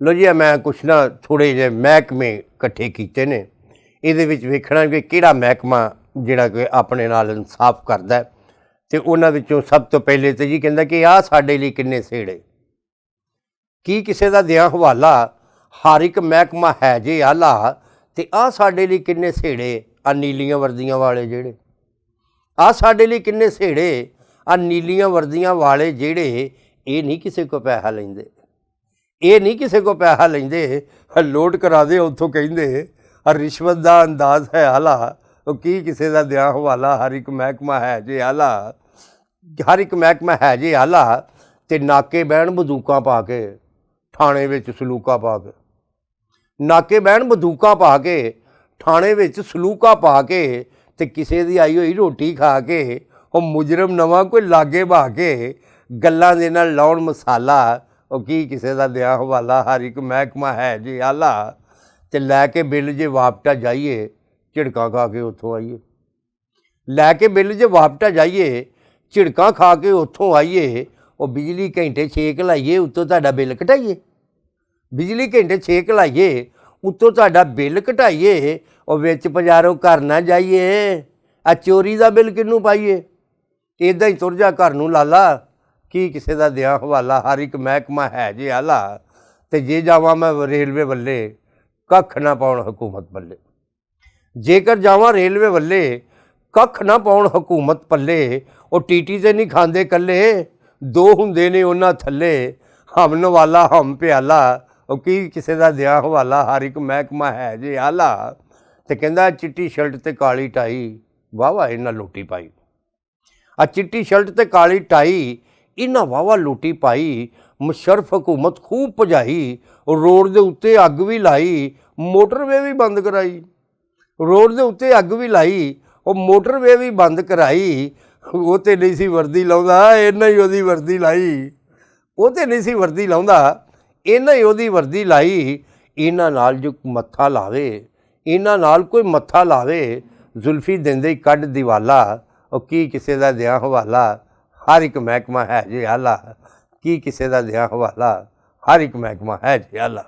लो जी मैं कुछ ना थोड़े जे महकमे इकट्ठे किए ने, ये वेखना कि किहड़ा महकमा जिहड़ा कि अपने नाल इंसाफ करदा है। ते उन्हां विचों सब तो पहले तो जी कहंदा कि आह साडे लई किन्ने सेड़े, की किसी का दियां हवाला हर एक महकमा है जे आला, ते आह साडे लई किन्ने सेड़े आ नीलियां वर्दियां वाले जेहड़े, आह साडे लई किन्ने सेड़े आ नीलियां वर्दियां वाले जेहड़े, ये नहीं किसी को पैसा लेंदे, ये नहीं किसी को पैसा लेंदे, लोड करा दे उत्थों कहिंदे रिश्वत का अंदाज है आला, की किसी का दियां हवाला हर एक महकमा है जे आला, हर एक महकमा है जे आला। ते नाके बहन बंदूकां पा के थाने विच सलूका पा के, नाके बहन बंदूकां पा के थाने विच सलूका पा के, ते किसी दी आई हुई रोटी खा के वो मुजरम नवां कोई लागे बहा के गल्लां दे नाल लाउण मसाला, की किसी का दियां हवाला हर एक महकमा है जे आला। ते लैके बिल जे वापटा जाइए झिड़कां खा के उत्थों आइए, लैके बिल जे वापटा जाइए झिड़कां खा के उत्थों आइए, वो बिजली घंटे 6 घलाइए उत्तों तुहाडा बिल घटाइए, बिजली घंटे 6 घलाइए उत्तों तुहाडा बिल घटाइए, और विच बजारों घर ना जाइए आ चोरी का बिल किनूं पाइए, इदां ही तुर जा घर नूं लाला, की किसी का दियां हवाला हर एक महकमा है जे आला। ते जे जावां मैं रेलवे वल्ले कख ना पाउण हुकूमत पल्ले, जेकर जावां रेलवे वल्ले कख ना पाउण हुकूमत पल्ले, वो टीटी ते नहीं खांदे कल्ले, दो हुंदे ने उन्हां थल्ले, हम नवाला हम प्याला, की किसी का दियां हवाला हर एक महकमा है जे आला। ते कहंदा चिट्टी शर्ट ते काली टाई वाह वाह इन्हां लुटी पाई, आ चिट्टी शर्ट ते काली टाई इन्हां वाह वाह लुटी पाई, मुशर्रफ हुकूमत खूब भजाई, रोड के उत्ते अग भी लाई, मोटरवे भी बंद कराई, रोड के उत्ते अग भी लाई, वो मोटरवे भी बंद कराई, वो तो नहीं सी वर्दी लाउंदा इन्हां ही उहदी वर्दी लाई, वो तो नहीं सी वर्दी लाउंदा इन्हां ही उहदी वर्दी लाई। इन्हां नाल जो मत्था लावे, इन्हां नाल कोई मत्था लावे, जुल्फी देंदे कढ दिवाला, और की किसी का दियां हवाला हर एक महकमा है जे आला, की किसी का दियां हवाला हर एक महकमा है जे आला।